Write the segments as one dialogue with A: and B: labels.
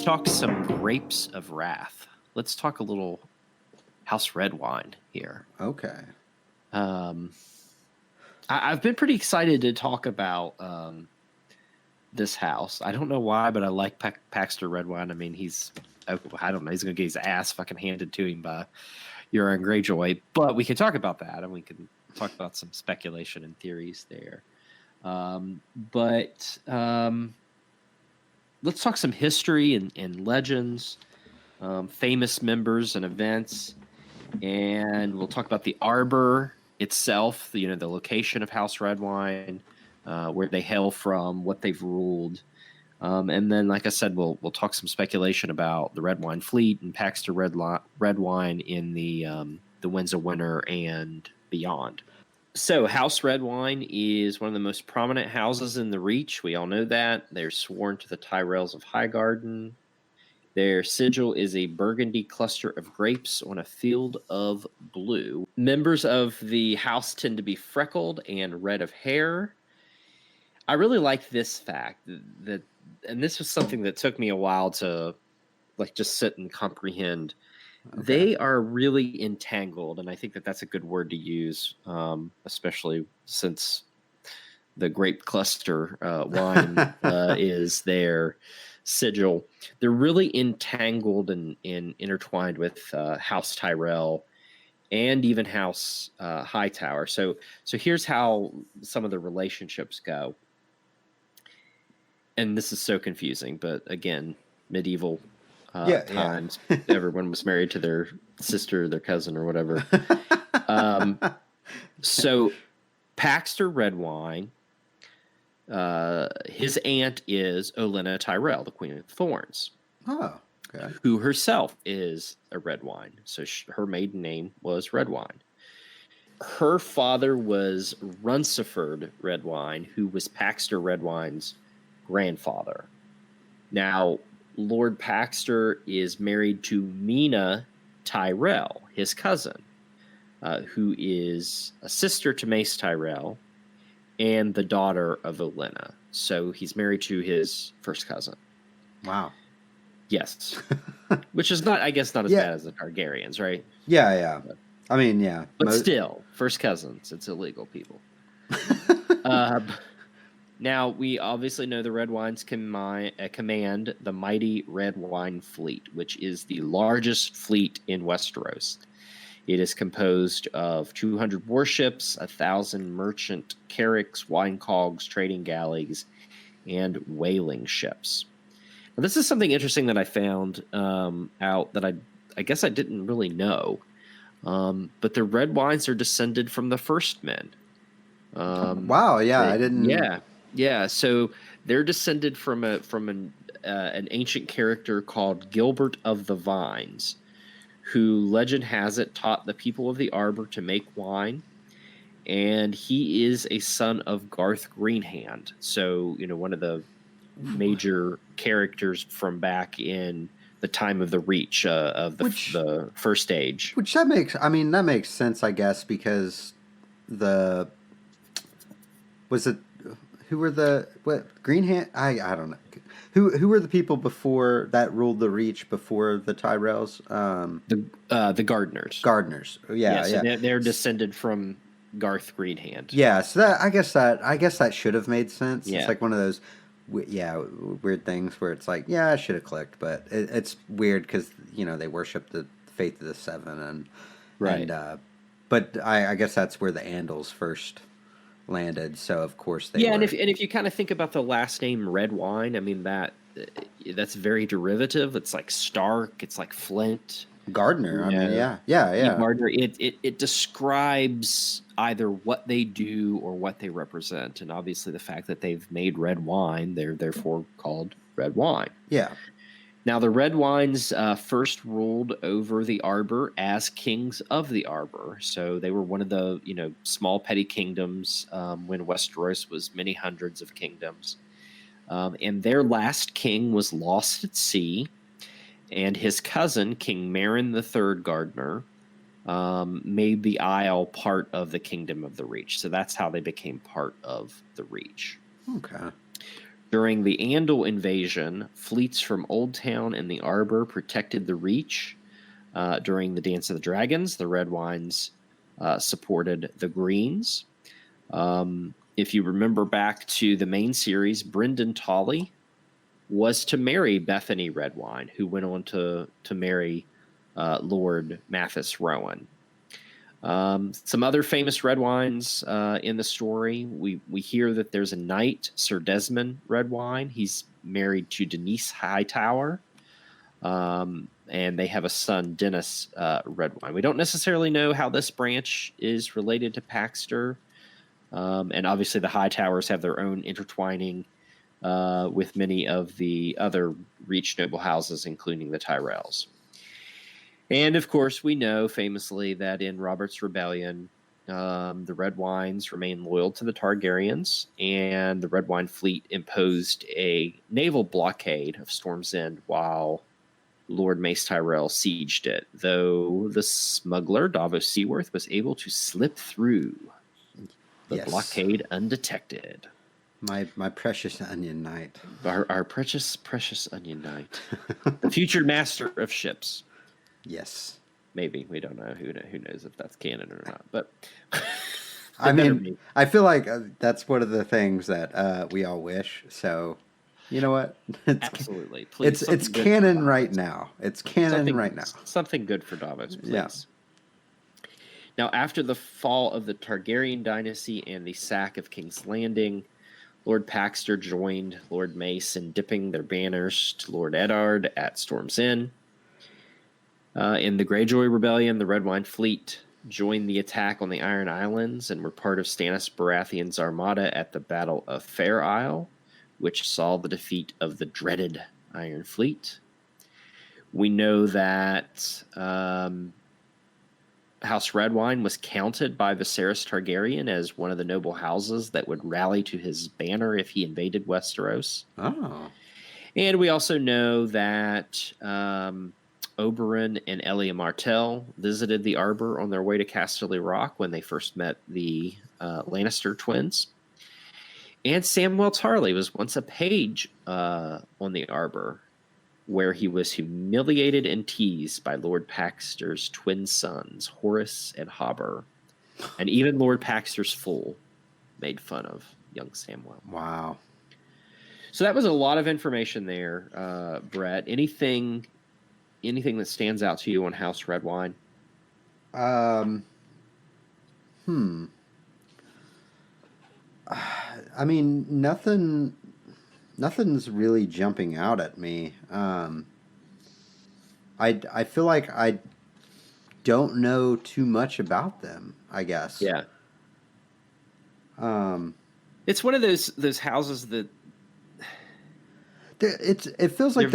A: talk some grapes of wrath. Let's talk a little House Redwyne here.
B: Okay.
A: I've been pretty excited to talk about this house. I don't know why, but I like Paxter Redwyne. I mean, I don't know, he's going to get his ass fucking handed to him by Euron Greyjoy. But we can talk about that, and we can talk about some speculation and theories there. Let's talk some history and legends, famous members and events, and we'll talk about the Arbor itself, the location of House Redwyne, where they hail from, what they've ruled, and then, like I said, we'll talk some speculation about the Redwyne fleet and Paxter Redwyne in the Winds of Winter and beyond. So, House Redwyne is one of the most prominent houses in the Reach. We all know that. They're sworn to the Tyrells of Highgarden. Their sigil is a burgundy cluster of grapes on a field of blue. Members of the house tend to be freckled and red of hair. I really like this fact, and this was something that took me a while to just sit and comprehend. Okay. They are really entangled, and I think that's a good word to use, especially since the grape cluster wine is their sigil. They're really entangled and intertwined with House Tyrell and even House Hightower. So here's how some of the relationships go. And this is so confusing, but again, medieval times. Yeah. Everyone was married to their sister, their cousin, or whatever. So Paxter Redwyne, his aunt is Olenna Tyrell, the Queen of Thorns.
B: Oh, okay. Who
A: herself is a Redwyne. So her maiden name was Redwyne. Her father was Runciford Redwyne, who was Paxter Redwyne's grandfather. Now, Lord Paxter is married to Mina Tyrell, his cousin, who is a sister to Mace Tyrell and the daughter of Olenna. So he's married to his first cousin.
B: Wow.
A: Yes. Which is not as bad as the Targaryens, right?
B: Yeah. I mean, yeah.
A: But still, first cousins, it's illegal, people. Now, we obviously know the Redwynes command the mighty Redwyne fleet, which is the largest fleet in Westeros. It is composed of 200 warships, 1,000 merchant carracks, winecogs, trading galleys, and whaling ships. Now, this is something interesting that I found out that I guess I didn't really know. But the Redwynes are descended from the First Men.
B: Wow, yeah, I didn't...
A: Yeah, so they're descended from an ancient character called Gilbert of the Vines, who, legend has it, taught the people of the Arbor to make wine, and he is a son of Garth Greenhand. So, one of the major characters from back in the time of the Reach of the First Age.
B: Which that makes sense, I guess, because who were the Greenhand? I don't know. Who were the people before that ruled the Reach before the Tyrells?
A: The Gardeners.
B: Gardeners. Yeah.
A: So they're descended from Garth Greenhand.
B: Yeah. So I guess that should have made sense.
A: Yeah.
B: It's like one of those weird things where it's like, yeah, I should have clicked, but it's weird because they worship the Faith of the Seven and
A: right.
B: But I guess that's where the Andals first landed, so of course they were.
A: And if you kind of think about the last name Redwyne, I mean that's very derivative. It's like Stark, it's like Flint.
B: Gardner, I mean, yeah.
A: Gardner, it describes either what they do or what they represent, and obviously the fact that they've made red wine, they're therefore called Redwyne.
B: Yeah.
A: Now, the Redwynes first ruled over the Arbor as kings of the Arbor. So they were one of the, small petty kingdoms when Westeros was many hundreds of kingdoms. And their last king was lost at sea. And his cousin, King Meryn III Gardner, made the Isle part of the Kingdom of the Reach. So that's how they became part of the Reach.
B: Okay.
A: During the Andal invasion, fleets from Old Town and the Arbor protected the Reach. During the Dance of the Dragons, the Redwynes supported the Greens. If you remember back to the main series, Brynden Tully was to marry Bethany Redwyne, who went on to marry Lord Mathis Rowan. Some other famous Redwynes in the story. We hear that there's a knight, Sir Desmond Redwyne. He's married to Denise Hightower. And they have a son, Dennis Redwyne. We don't necessarily know how this branch is related to Paxter. And obviously the Hightowers have their own intertwining with many of the other Reach noble houses, including the Tyrells. And of course, we know famously that in Robert's Rebellion, the Redwynes remained loyal to the Targaryens, and the Redwyne fleet imposed a naval blockade of Storm's End while Lord Mace Tyrell sieged it, though the smuggler, Davos Seaworth, was able to slip through the blockade undetected.
B: My precious Onion Knight.
A: Our precious Onion Knight. The future master of ships.
B: Yes.
A: Maybe. We don't know. Who knows if that's canon or not. But
B: I mean, I feel like that's one of the things that we all wish. So, you know what?
A: Absolutely. Please,
B: it's canon right now. It's canon right now.
A: Something good for Davos, please.
B: Yeah.
A: Now, after the fall of the Targaryen dynasty and the sack of King's Landing, Lord Paxter joined Lord Mace in dipping their banners to Lord Eddard at Storm's End. In the Greyjoy Rebellion, the Redwyne fleet joined the attack on the Iron Islands and were part of Stannis Baratheon's armada at the Battle of Fair Isle, which saw the defeat of the dreaded Iron Fleet. We know that House Redwyne was counted by Viserys Targaryen as one of the noble houses that would rally to his banner if he invaded Westeros.
B: Oh.
A: And we also know that Oberyn and Elia Martell visited the Arbor on their way to Casterly Rock when they first met the Lannister twins. And Samwell Tarly was once a page on the Arbor, where he was humiliated and teased by Lord Paxter's twin sons, Horus and Hobber. And even Lord Paxter's fool made fun of young Samwell.
B: Wow.
A: So that was a lot of information there, Brett. Anything that stands out to you on House Redwyne?
B: I mean, nothing's really jumping out at me. I feel like I don't know too much about them, I guess.
A: Yeah. It's one of those houses that
B: it feels like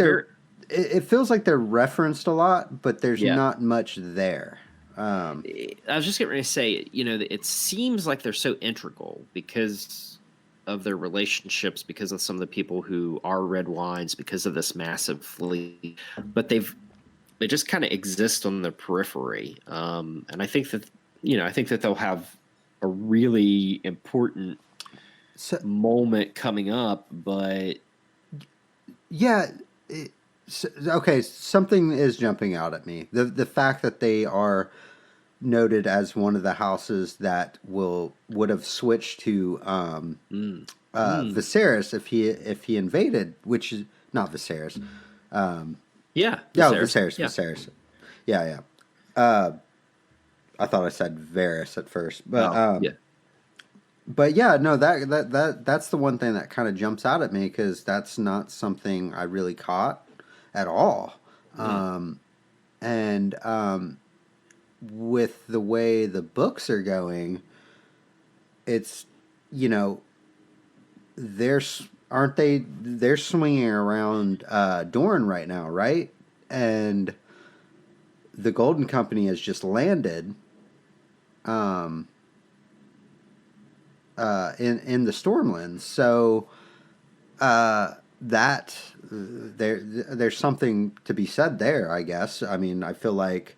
B: it feels like they're referenced a lot, but there's not much there.
A: I was just getting ready to say, it seems like they're so integral because of their relationships, because of some of the people who are Redwynes, because of this massive fleet, but they just kind of exist on the periphery. And I think that they'll have a really important moment coming up, but
B: yeah. Okay, something is jumping out at me. The fact that they are noted as one of the houses that would have switched to Viserys if he invaded, which is not Viserys.
A: Viserys.
B: Viserys. Yeah. I thought I said Varys at first, but But yeah, no, that's the one thing that kind of jumps out at me, because that's not something I really caught at all. With the way the books are going, it's, they're swinging around Dorne right now, right? And the Golden Company has just landed in the Stormlands, so that there's something to be said there, I guess. I mean, I feel like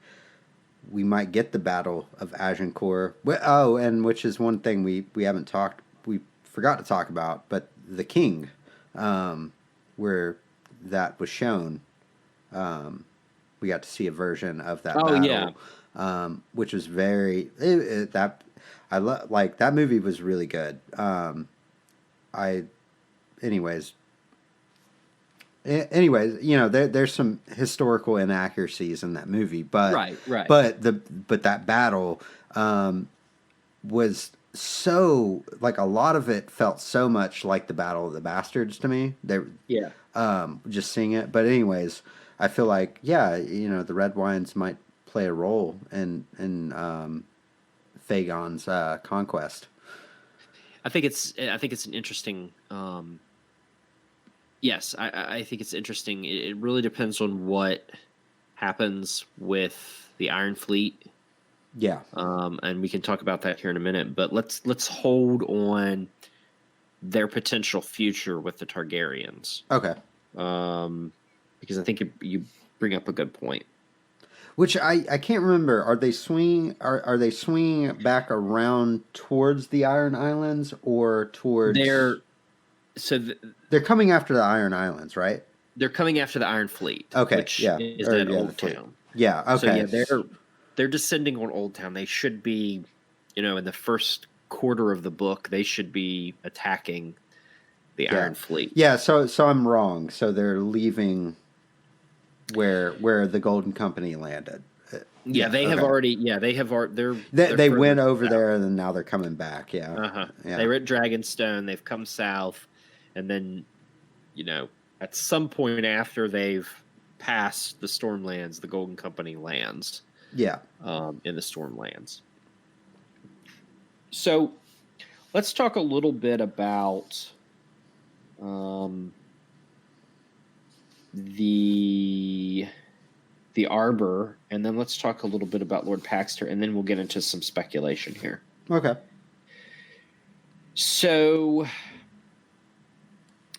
B: we might get the Battle of Agincourt. And which is one thing we forgot to talk about, but the king where that was shown. We got to see a version of that
A: Oh yeah.
B: battle, which was very that I like that movie was really good. I, anyways, there's some historical inaccuracies in that movie, but
A: Right. Right.
B: but that battle was so like a lot of it felt so much like the Battle of the Bastards to me. They
A: Yeah.
B: just seeing it, but anyways, I feel like the red wines might play a role in Fagon's conquest.
A: I think it's an interesting. Yes, I think it's interesting. It really depends on what happens with the Iron Fleet.
B: Yeah.
A: And we can talk about that here in a minute. But let's hold on their potential future with the Targaryens.
B: Okay.
A: Because I think you bring up a good point.
B: Which I can't remember. Are they swinging? Are they swinging back around towards the Iron Islands or towards? They're coming after the Iron Islands, right?
A: They're coming after the Iron Fleet,
B: Okay,
A: which
B: yeah,
A: is
B: or,
A: at
B: yeah,
A: Old Town.
B: Yeah, okay.
A: So yeah, they're descending on Old Town. They should be, in the first quarter of the book, they should be attacking the Iron Fleet.
B: Yeah, so I'm wrong. So they're leaving where the Golden Company landed.
A: Yeah, they have already. Yeah, they have.
B: They went over there and then now they're coming back. Yeah. Yeah.
A: They were at Dragonstone. They've come south, and then, at some point after they've passed the Stormlands, the Golden Company lands.
B: Yeah.
A: In the Stormlands. So, let's talk a little bit about the Arbor, and then let's talk a little bit about Lord Paxter, and then we'll get into some speculation here.
B: Okay.
A: So,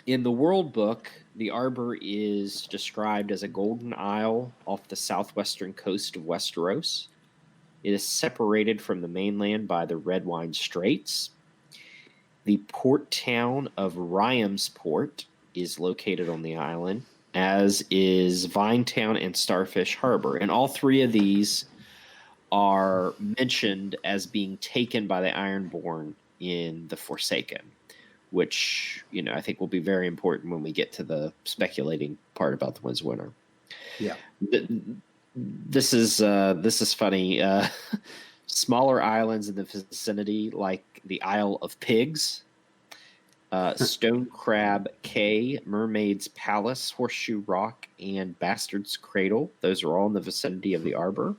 A: in the World Book, the Arbor is described as a golden isle off the southwestern coast of Westeros. It is separated from the mainland by the Redwyne Straits. The port town of Ryamsport is located on the island, as is Vinetown and Starfish Harbor. And all three of these are mentioned as being taken by the Ironborn in The Forsaken, which, I think will be very important when we get to the speculating part about the Winds of Winter.
B: Yeah.
A: This is funny. Smaller islands in the vicinity, like the Isle of Pigs, Stone Crab Cay, Mermaid's Palace, Horseshoe Rock, and Bastard's Cradle. Those are all in the vicinity of the Arbor.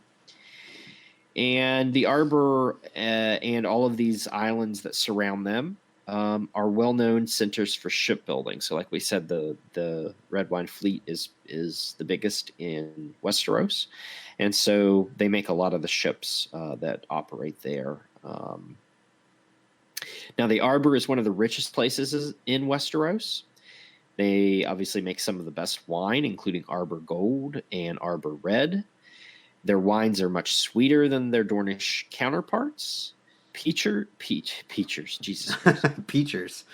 A: And the Arbor and all of these islands that surround them are well-known centers for shipbuilding. So like we said, the Redwyne fleet is the biggest in Westeros. And so they make a lot of the ships that operate there. Now, the Arbor is one of the richest places in Westeros. They obviously make some of the best wine, including Arbor Gold and Arbor Red. Their wines are much sweeter than their Dornish counterparts. Peachers, Jesus Christ. Peachers.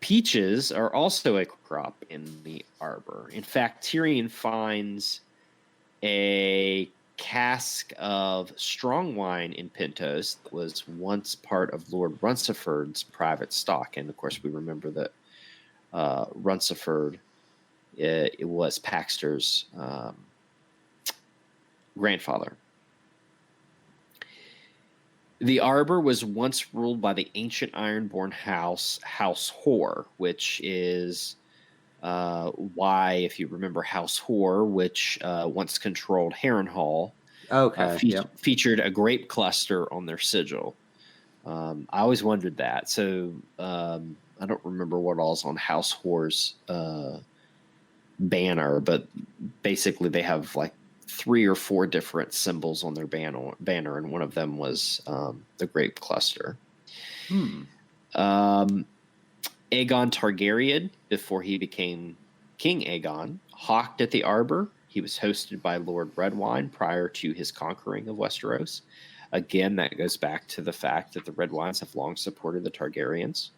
A: Peaches are also a crop in the Arbor. In fact, Tyrion finds a cask of strong wine in Pentos that was once part of Lord Runciford's private stock. And of course, we remember that Runciford it was Paxter's grandfather. The Arbor was once ruled by the ancient Ironborn house, House Hoare, which is why, if you remember House Hoare, which once controlled Harrenhal, featured a grape cluster on their sigil. I always wondered that. So I don't remember what all's on House Hoare's banner, but basically they have like 3 or 4 different symbols on their banner, and one of them was the grape cluster. Aegon Targaryen, before he became King Aegon, hawked at the Arbor. He was hosted by Lord Redwyne prior to his conquering of Westeros. Again, that goes back to the fact that the Redwynes have long supported the Targaryens.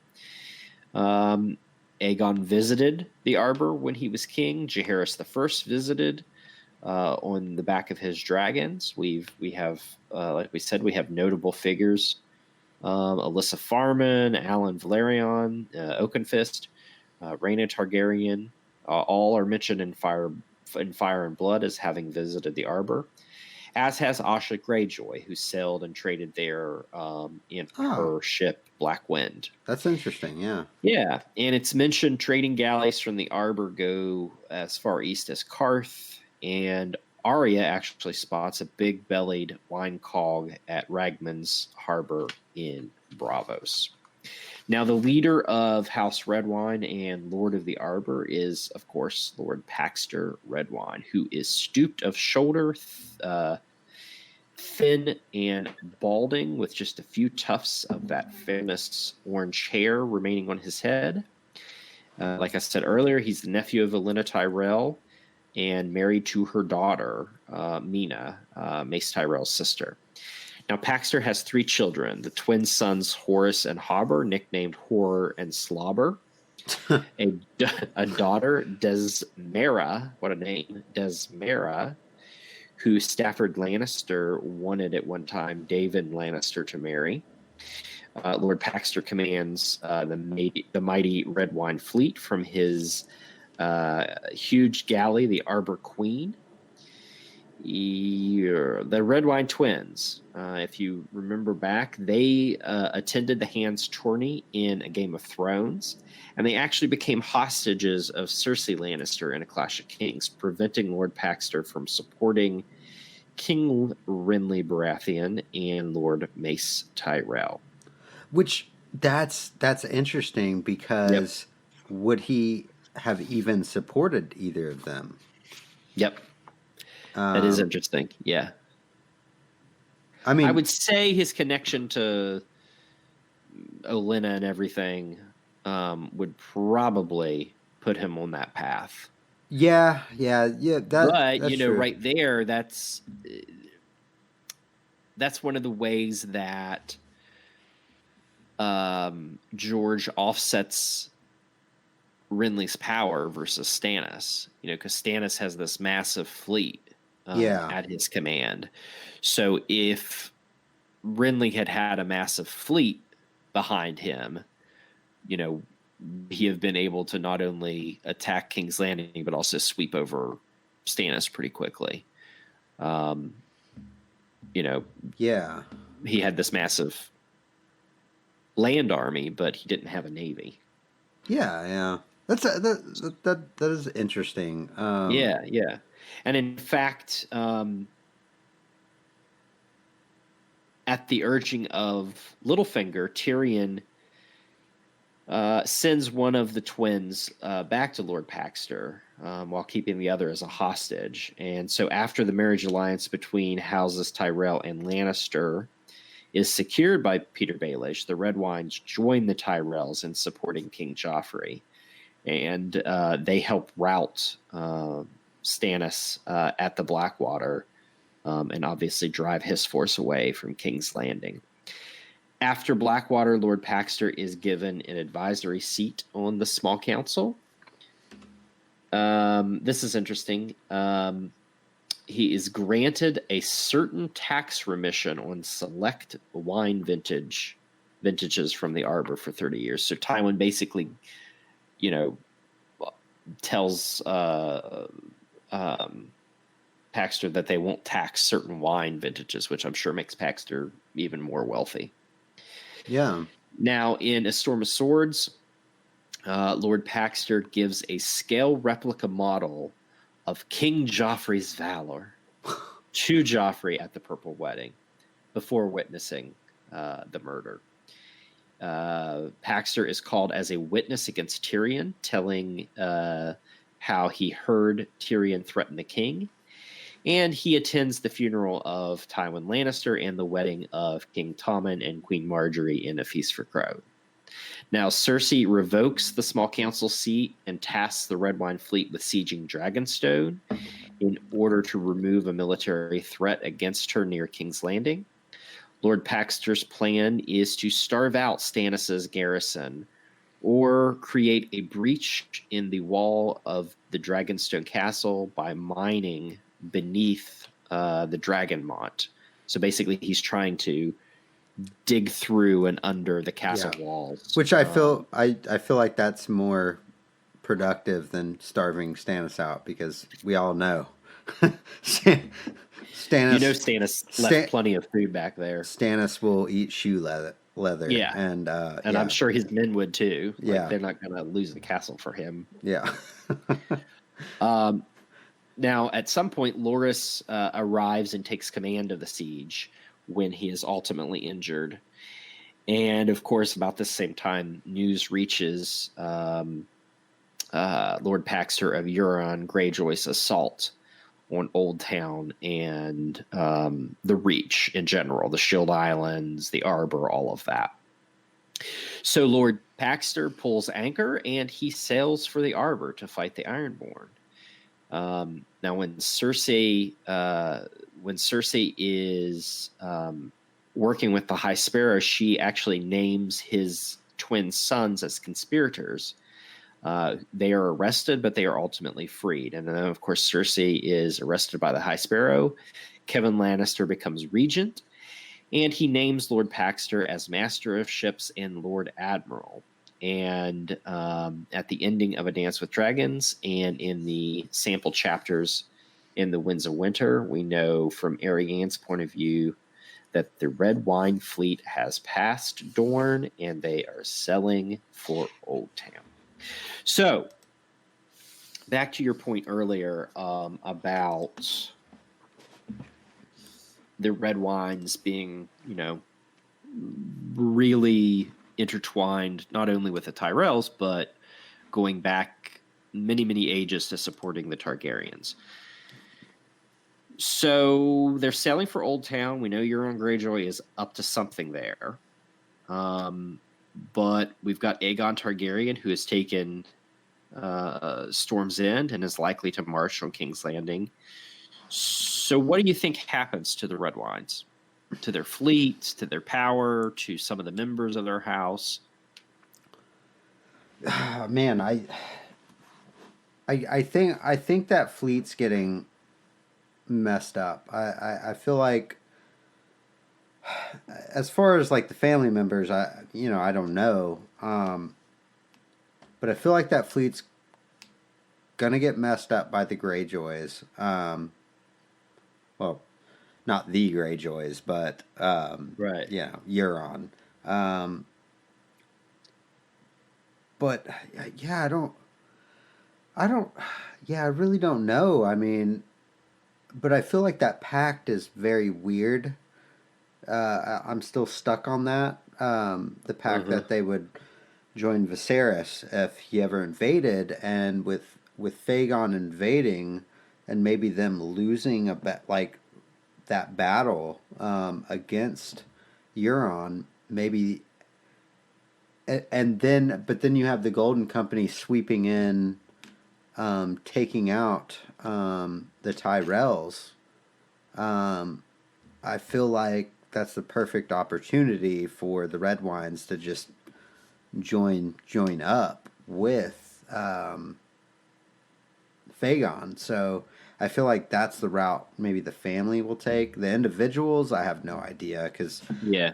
A: Aegon visited the Arbor when he was king. Jaehaerys I visited on the back of his dragons. We have, like we said, we have notable figures: Alyssa Farman, Alan Valerion, Oakenfist, Rhaena Targaryen. All are mentioned in Fire and Blood as having visited the Arbor, as has Asha Greyjoy, who sailed and traded there in her ship Black Wind.
B: That's interesting, yeah.
A: Yeah, and it's mentioned trading galleys from the Arbor go as far east as Karth, and Arya actually spots a big-bellied wine cog at Ragman's harbor in Bravos. Now, the leader of House Redwyne and Lord of the Arbor is, of course, Lord Paxter Redwyne, who is stooped of shoulder, thin and balding, with just a few tufts of that famous orange hair remaining on his head. Like I said earlier, he's the nephew of Olenna Tyrell and married to her daughter, Mina, Mace Tyrell's sister. Now, Paxter has 3 children, the twin sons Horus and Hobber, nicknamed Horror and Slobber, a daughter, Desmera, what a name, Desmera, who Stafford Lannister wanted at one time David Lannister to marry. Lord Paxter commands the mighty Redwyne fleet from his huge galley, the Arbor Queen. The Redwyne twins, if you remember back, they attended the Hand's tourney in A Game of Thrones, and they actually became hostages of Cersei Lannister in A Clash of Kings, preventing Lord Paxter from supporting King Renly Baratheon and Lord Mace Tyrell.
B: Which that's interesting because would he have even supported either of them?
A: Yep. That is interesting. Yeah.
B: I mean,
A: I would say his connection to Olenna and everything would probably put him on that path.
B: Yeah.
A: But
B: that's true.
A: Right there, that's one of the ways that George offsets Renly's power versus Stannis. Because Stannis has this massive fleet at his command. So if Renly had a massive fleet behind him, he have been able to not only attack King's Landing, but also sweep over Stannis pretty quickly. He had this massive land army, but he didn't have a navy.
B: Yeah. That is interesting.
A: Yeah. And in fact, at the urging of Littlefinger, Tyrion sends one of the twins back to Lord Paxter while keeping the other as a hostage. And so after the marriage alliance between Houses Tyrell and Lannister is secured by Peter Baelish, the Redwynes join the Tyrells in supporting King Joffrey. And they help rout Stannis at the Blackwater and obviously drive his force away from King's Landing. After Blackwater, Lord Paxter is given an advisory seat on the Small Council. This is interesting. He is granted a certain tax remission on select wine vintages from the Arbor for 30 years. So Tywin basically, tells Paxter that they won't tax certain wine vintages, which I'm sure makes Paxter even more wealthy.
B: Yeah.
A: Now, in A Storm of Swords, Lord Paxter gives a scale replica model of King Joffrey's valor to Joffrey at the Purple Wedding before witnessing the murder. Paxter is called as a witness against Tyrion, telling how he heard Tyrion threaten the king. And he attends the funeral of Tywin Lannister and the wedding of King Tommen and Queen Marjorie in A Feast for Crow. Now, Cersei revokes the small council seat and tasks the Redwyne fleet with sieging Dragonstone in order to remove a military threat against her near King's Landing. Lord Paxter's plan is to starve out Stannis' garrison or create a breach in the wall of the Dragonstone Castle by mining beneath the Dragon Mont. So basically, he's trying to dig through and under the castle walls.
B: Which I feel I feel like that's more productive than starving Stannis out, because we all know Stannis.
A: Stannis left plenty of food back there.
B: Stannis will eat shoe leather.
A: Yeah,
B: and
A: I'm sure his men would too.
B: Yeah,
A: they're not going to lose the castle for him.
B: Yeah.
A: Now, at some point, Loras arrives and takes command of the siege when he is ultimately injured. And, of course, about the same time, news reaches Lord Paxter of Euron Greyjoy's assault on Old Town and the Reach in general, the Shield Islands, the Arbor, all of that. So Lord Paxter pulls anchor and he sails for the Arbor to fight the Ironborn. Now, when Cersei is working with the High Sparrow, she actually names his twin sons as conspirators. They are arrested, but they are ultimately freed. And then, of course, Cersei is arrested by the High Sparrow. Kevin Lannister becomes regent, and he names Lord Paxter as Master of Ships and Lord Admiral. And at the ending of A Dance with Dragons and in the sample chapters in The Winds of Winter, we know from Arianne's point of view that the Redwyne fleet has passed Dorne and they are sailing for Old Town. So, back to your point earlier about the Redwynes being, really intertwined not only with the Tyrells, but going back many, many ages to supporting the Targaryens. So they're sailing for Old Town. We know Euron Greyjoy is up to something there. But we've got Aegon Targaryen, who has taken Storm's End and is likely to march on King's Landing. So what do you think happens to the Redwynes? To their fleets, to their power, to some of the members of their house?
B: Man, I think that fleet's getting messed up. I feel like, as far as like the family members, I don't know, but I feel like that fleet's gonna get messed up by the Greyjoys. Well, not the Greyjoys, but
A: right.
B: Yeah, Euron. But yeah, I really don't know. I mean, but I feel like that pact is very weird. I'm still stuck on that. The pact that they would join Viserys if he ever invaded, and with Phaegon invading, and maybe them losing that battle against Euron, maybe. But then you have the Golden Company sweeping in, taking out the Tyrells. I feel like that's the perfect opportunity for the Redwynes to just join up with Phaegon. So I feel like that's the route maybe the family will take. The individuals, I have no idea, because
A: I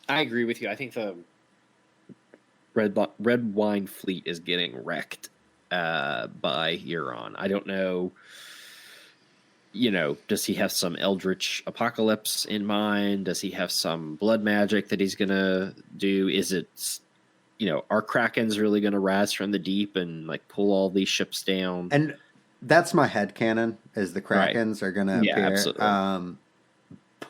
A: agree with you. I think the Redwyne fleet is getting wrecked by Euron. I don't know. Does he have some eldritch apocalypse in mind? Does he have some blood magic that he's gonna do? Is it, are Krakens really gonna rise from the deep and pull all these ships down?
B: And that's my headcanon, is the Krakens are gonna appear.
A: Absolutely.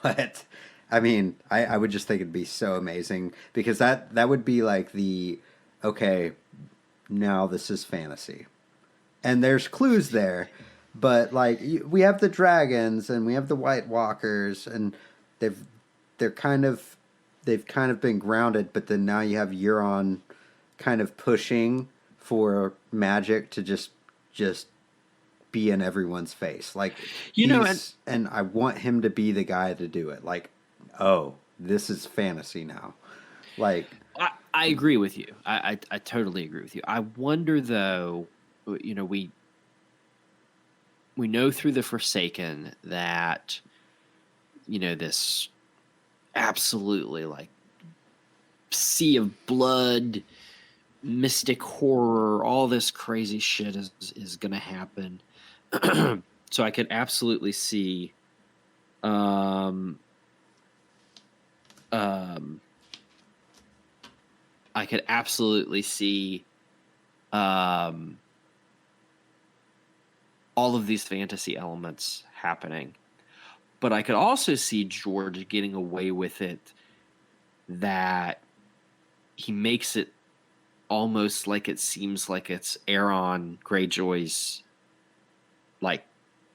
B: But I mean, I would just think it'd be so amazing, because that would be like okay, now this is fantasy, and there's clues there. But we have the dragons and we have the White Walkers, and they've kind of been grounded. But then now you have Euron kind of pushing for magic to just be in everyone's face, and I want him to be the guy to do it. Oh, this is fantasy now.
A: I agree with you. I totally agree with you. I wonder though, we know through the Forsaken that this absolutely like sea of blood, mystic horror, all this crazy shit is going to happen. So I could absolutely see um um I could absolutely see um all of these fantasy elements happening. But I could also see George getting away with it, that he makes it almost like it seems like it's Aeron Greyjoy's like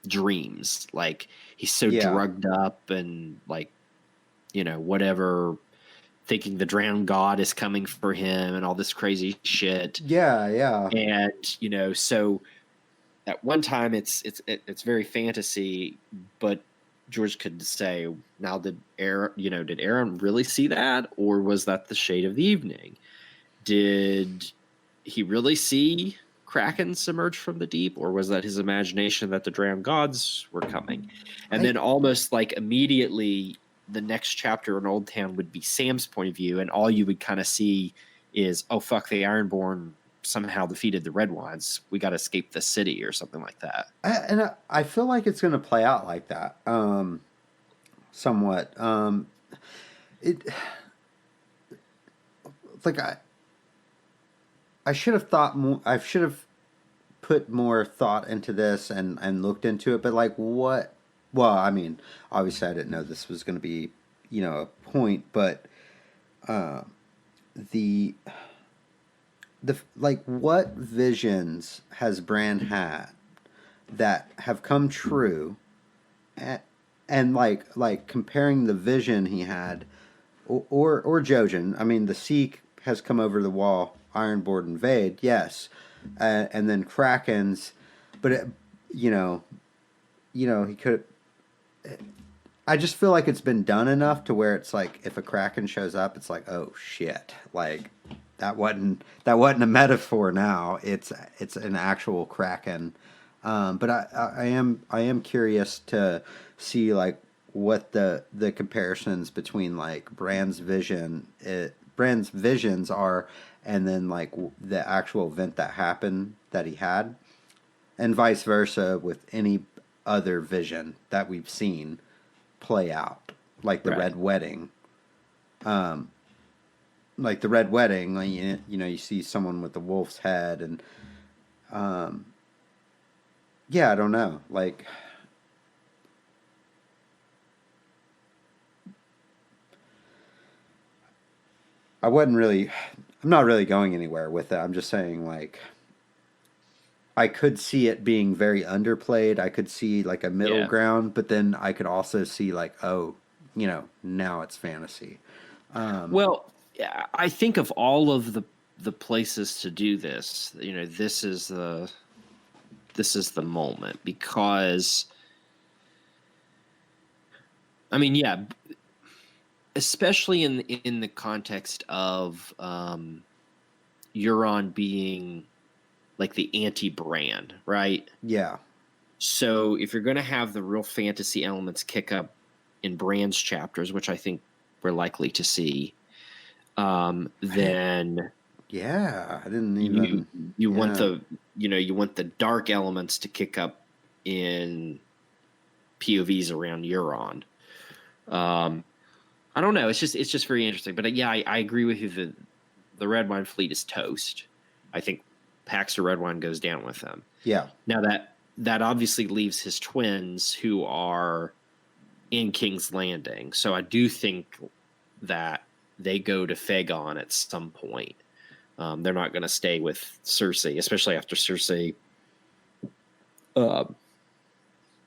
A: dreams. Like he's so drugged up and like, whatever, thinking the drowned god is coming for him and all this crazy shit.
B: Yeah.
A: And, so at one time it's very fantasy, but George could say, now did Aaron really see that, or was that the shade of the evening? Did he really see Kraken emerge from the deep, or was that his imagination that the drowned gods were coming? And then almost like immediately the next chapter in Old Town would be Sam's point of view, and all you would kind of see is, oh fuck, the Ironborn somehow defeated the Redwynes. We got to escape the city or something like that.
B: And I feel like it's going to play out like that, somewhat. It's like I should have thought more. I should have put more thought into this and looked into it. But like what? Well, I mean, obviously I didn't know this was going to be, a point. But the like what visions has Bran had that have come true, and like comparing the vision he had, or Jojen. I mean, the sea has come over the wall, Ironborn invade, yes, and then Krakens, but he could. I just feel like it's been done enough to where it's like if a Kraken shows up, it's like, oh shit, like that wasn't a metaphor. Now it's an actual Kraken. But I am curious to see like what the comparisons between like Bran's visions are, and then like the actual event that happened that he had, and vice versa with any other vision that we've seen play out, like the Red Wedding. Like the Red Wedding, like, you see someone with the wolf's head, and yeah, I don't know. Like, I'm not really going anywhere with it. I'm just saying, like, I could see it being very underplayed. I could see like a middle ground, but then I could also see like, oh, now it's fantasy.
A: Well, I think of all of the places to do this, this is the moment, because I mean, yeah, especially in the context of Euron being like the anti-Bran, right?
B: Yeah.
A: So if you're going to have the real fantasy elements kick up in Bran's chapters, which I think we're likely to see, then
B: yeah, I didn't even.
A: You want the dark elements to kick up in POVs around Euron. I don't know. It's just very interesting. But yeah, I agree with you. The Redwyne fleet is toast. I think Paxter Redwyne goes down with them.
B: Yeah.
A: Now that obviously leaves his twins, who are in King's Landing. So I do think that they go to Fagon at some point. They're not going to stay with Cersei, especially after Cersei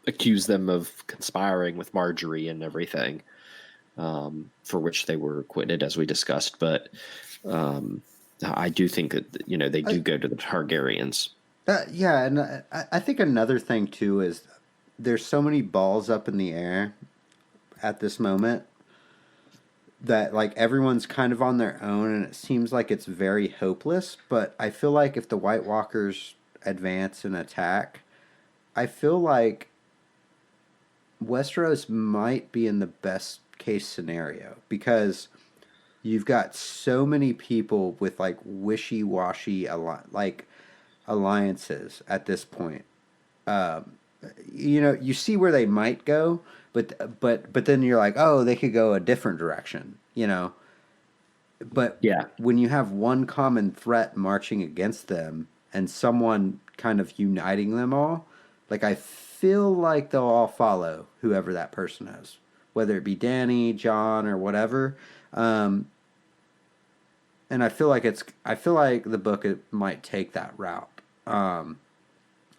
A: accused them of conspiring with Marjorie and everything, for which they were acquitted, as we discussed. But I do think that they do go to the Targaryens.
B: Yeah, and I think another thing too is there's so many balls up in the air at this moment that like everyone's kind of on their own, and it seems like it's very hopeless. But I feel like if the White Walkers advance and attack, I feel like Westeros might be in the best case scenario because you've got so many people with like wishy-washy like alliances at this point. Um, you see where they might go, but then you're like, oh, they could go a different direction, But
A: Yeah.
B: when you have one common threat marching against them and someone kind of uniting them all, like I feel like they'll all follow whoever that person is, whether it be Danny, John, or whatever. Um, and I feel like the book it might take that route. And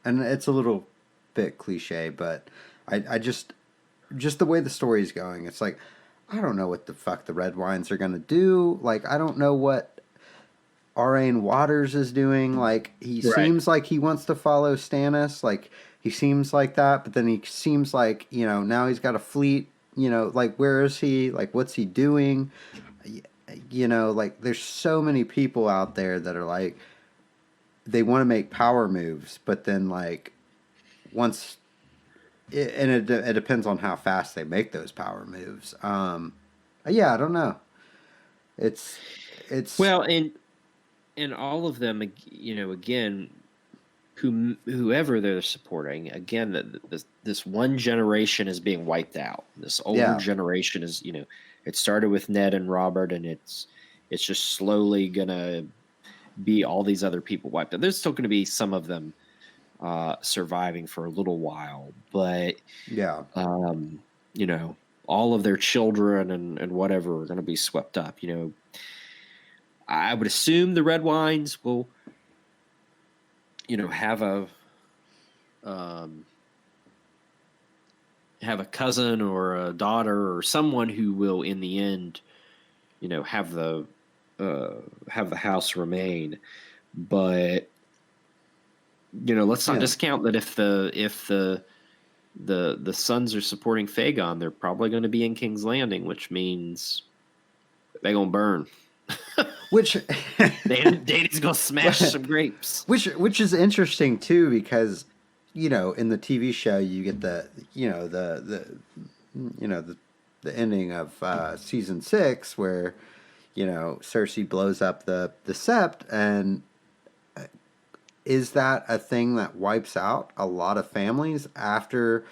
B: it's a little bit cliche, but I just the way the story's going, it's like I don't know what the fuck the Redwynes are gonna do. Like I don't know what Arain Waters is doing. Like he seems like he wants to follow Stannis. Like he seems like that, but then he seems like now he's got a fleet. Like where is he? Like what's he doing? Like there's so many people out there that are like they want to make power moves, but then like once it depends on how fast they make those power moves. Yeah, I don't know. It's
A: Well, and all of them, again, whoever they're supporting, again, this one generation is being wiped out. This older generation is, it started with Ned and Robert, and it's just slowly gonna be all these other people wiped out. There's still going to be some of them surviving for a little while, but all of their children and whatever are going to be swept up. I would assume the Redwynes will, have a cousin or a daughter or someone who will, in the end, have the house remain. But let's not discount that if the sons are supporting Fagon, they're probably going to be in King's Landing, which means they're going to burn.
B: Which
A: Dany's going to smash some grapes.
B: Which is interesting too, because in the TV show you get the ending of season 6 where Cersei blows up the Sept, and is that a thing that wipes out a lot of families after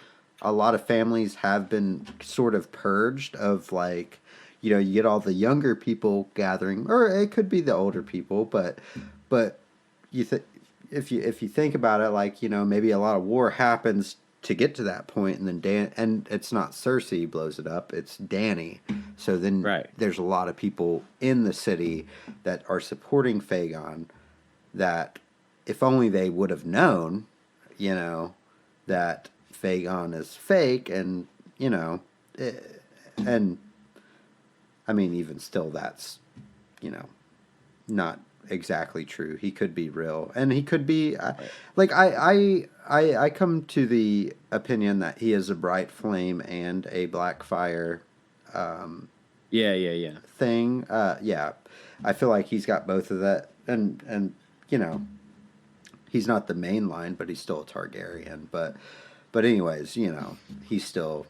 B: a lot of families have been sort of purged of like, you get all the younger people gathering, or it could be the older people, but if you think about it, like, maybe a lot of war happens to get to that point, and then and it's not Cersei blows it up, it's Dany. So then there's a lot of people in the city that are supporting Fagon that if only they would have known, that Fagon is fake, and, and I mean, even still, that's, not exactly true. He could be real, and he could be, like, I come to the opinion that he is a bright flame and a black fire, thing. Yeah. I feel like he's got both of that, and he's not the main line, but he's still a Targaryen. But anyways, he's still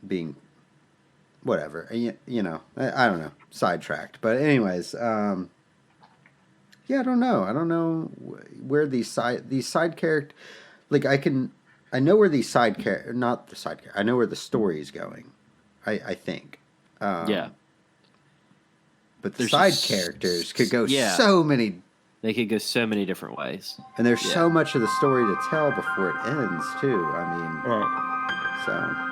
B: being whatever. I don't know, sidetracked. But anyways, I don't know. I don't know where these side character, like I know where these side character, not the side character. I know where the story is going. I think.
A: Yeah.
B: But the side characters could go so many.
A: They could go so many different ways.
B: And there's so much of the story to tell before it ends, too. I mean, so...